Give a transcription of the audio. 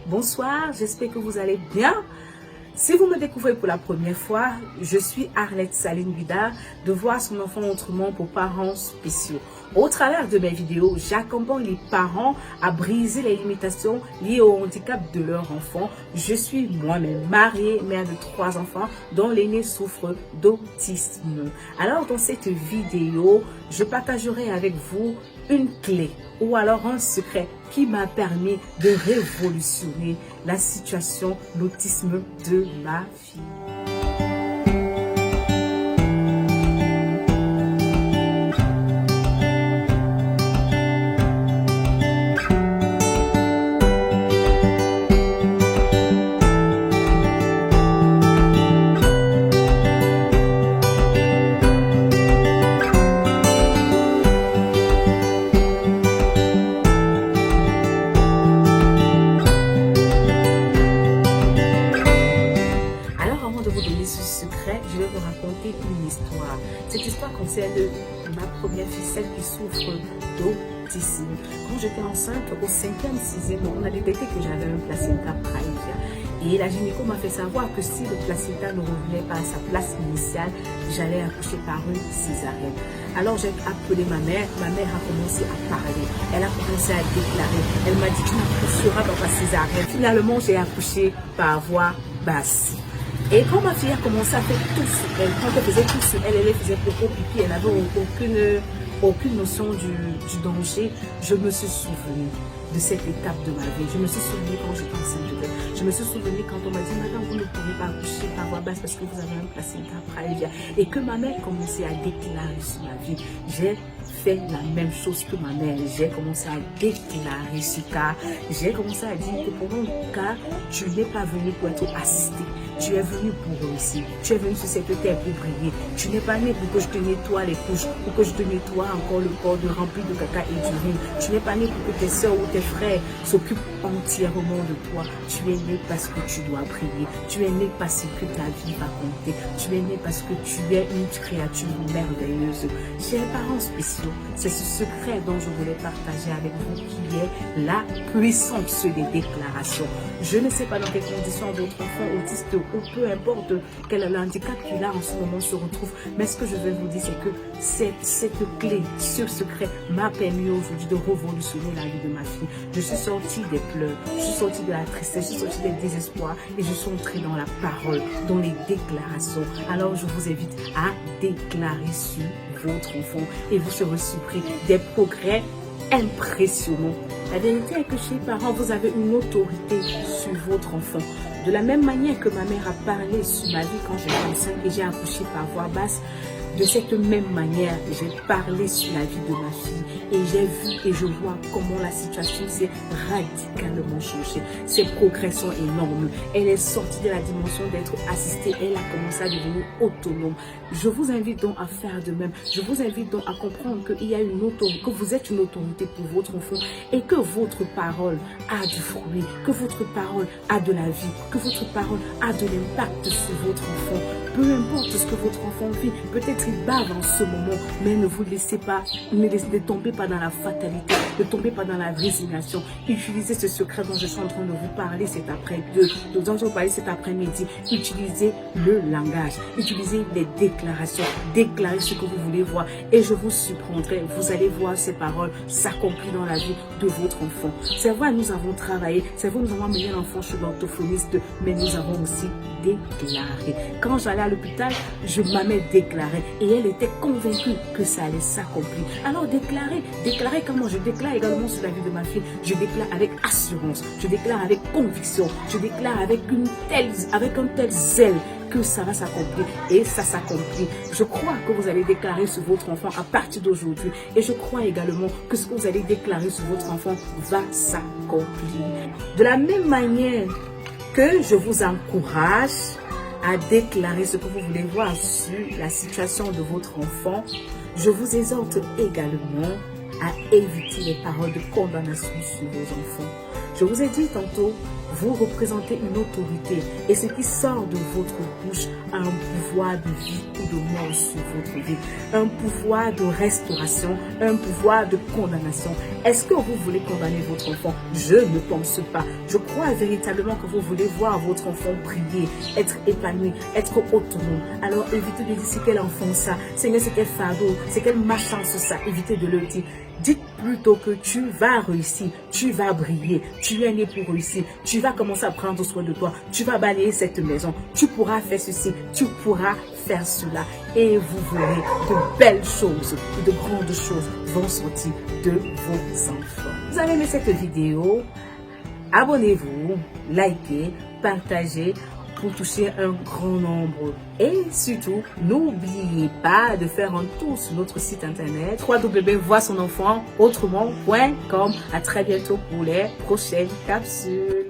Bonsoir, j'espère que vous allez bien. Si vous me découvrez pour la première fois, je suis Arlette Saline Bida de Voir son enfant autrement pour parents spéciaux. Au travers de mes vidéos, j'accompagne les parents à briser les limitations liées au handicap de leur enfant. Je suis moi-même mariée, mère de 3 enfants dont l'aîné souffre d'autisme. Alors dans cette vidéo, je partagerai avec vous une clé ou alors un secret qui m'a permis de révolutionner la situation, l'autisme de ma fille. Je vais vous raconter une histoire. Cette histoire concerne ma première fille, celle qui souffre d'autisme. Quand j'étais enceinte, au 5e, 6e, on a détecté que j'avais un placenta previa. Et la gynéco m'a fait savoir que si le placenta ne revenait pas à sa place initiale, j'allais accoucher par une césarienne. Alors j'ai appelé ma mère a commencé à parler. Elle a commencé à déclarer. Elle m'a dit: tu n'accoucheras pas par césarienne. Finalement, j'ai accouché par voie basse. Et quand ma fille a commencé à faire tout sur elle, quand elle faisait tout sur elle, elle faisait beaucoup pipi, elle n'avait aucune notion du danger, je me suis souvenue de cette étape de ma vie. Je me suis souvenue quand j'étais enceinte d'elle. Je me suis souvenue quand on m'a dit: madame, vous ne pouvez pas accoucher par voie basse parce que vous avez un placenta previa. Et que ma mère commençait à déclarer sur ma vie. J'ai fait la même chose que ma mère. J'ai commencé à déclarer ce cas. J'ai commencé à dire que pour mon cas, tu n'es pas venu pour être assisté. Tu es venu pour réussir. Tu es venu sur cette terre pour briller. Tu n'es pas né pour que je te nettoie les couches, pour que je te nettoie encore le corps de rempli de caca et d'urine. Tu n'es pas né pour que tes soeurs ou tes frères s'occupent entièrement de toi. Tu es né parce que tu dois briller. Tu es né parce que ta vie va compter. Tu es né parce que tu es une créature merveilleuse. Chers parents spéciaux, c'est ce secret dont je voulais partager avec vous qui est la puissance des déclarations. Je ne sais pas dans quelles conditions votre enfant autiste ou peu importe quel handicap qu'il a en ce moment se retrouve, mais ce que je vais vous dire, c'est que cette clé, ce secret m'a permis aujourd'hui de révolutionner la vie de ma fille. Je suis sortie des pleurs, je suis sortie de la tristesse, je suis sortie des désespoirs et je suis entrée dans la parole, dans les déclarations. Alors je vous invite à déclarer sur votre enfant et vous serez surpris des progrès impressionnants. La vérité est que chez les parents, vous avez une autorité sur votre enfant. De la même manière que ma mère a parlé sur ma vie quand j'étais enceinte et j'ai accouché par voie basse, de cette même manière, j'ai parlé sur la vie de ma fille et j'ai vu et je vois comment la situation s'est radicalement changée. Ses progrès sont énormes. Elle est sortie de la dimension d'être assistée. Elle a commencé à devenir autonome. Je vous invite donc à faire de même. Je vous invite donc à comprendre qu'il y a une autorité, que vous êtes une autorité pour votre enfant et que votre parole a du fruit, que votre parole a de la vie, que votre parole a de l'impact sur votre enfant. Peu importe ce que votre enfant vit, peut-être il bave en ce moment, mais ne vous laissez pas, ne tombez pas dans la fatalité, ne tombez pas dans la résignation. Utilisez ce secret dont je suis en train de vous parler cet après-midi. Utilisez le langage, utilisez les déclarations, déclarez ce que vous voulez voir et je vous surprendrai. Vous allez voir ces paroles s'accomplir dans la vie de votre enfant. C'est vrai, nous avons travaillé, c'est vrai, nous avons amené l'enfant chez l'orthophoniste, mais nous avons aussi déclaré. Quand j'allais à l'hôpital, je m'avais déclaré et elle était convaincue que ça allait s'accomplir. Alors déclarer comment je déclare également sur la vie de ma fille. Je déclare avec assurance, je déclare avec conviction, je déclare avec un tel zèle que ça va s'accomplir et ça s'accomplit. Je crois que vous allez déclarer sur votre enfant à partir d'aujourd'hui et je crois également que ce que vous allez déclarer sur votre enfant va s'accomplir. De la même manière que je vous encourage à déclarer ce que vous voulez voir sur la situation de votre enfant, je vous exhorte également à éviter les paroles de condamnation sur vos enfants. Je vous ai dit tantôt, vous représentez une autorité et ce qui sort de votre bouche a un pouvoir de vie ou de mort sur votre vie, un pouvoir de restauration, un pouvoir de condamnation. Est-ce que vous voulez condamner votre enfant? Je ne pense pas. Je crois véritablement que vous voulez voir votre enfant prier, être épanoui, être autonome. Alors évitez de dire c'est quel enfant ça, Seigneur c'est quel fardeau, c'est quelle malchance ça, évitez de le dire. Dites plutôt que tu vas réussir, tu vas briller, tu es né pour réussir, tu vas commencer à prendre soin de toi, tu vas balayer cette maison, tu pourras faire ceci, tu pourras faire cela et vous verrez de belles choses, de grandes choses vont sortir de vos enfants. Vous avez aimé cette vidéo? Abonnez-vous, likez, partagez pour toucher un grand nombre. Et surtout, n'oubliez pas de faire un tour sur notre site internet www.voitsonenfantautrement.com. À très bientôt pour les prochaines capsules.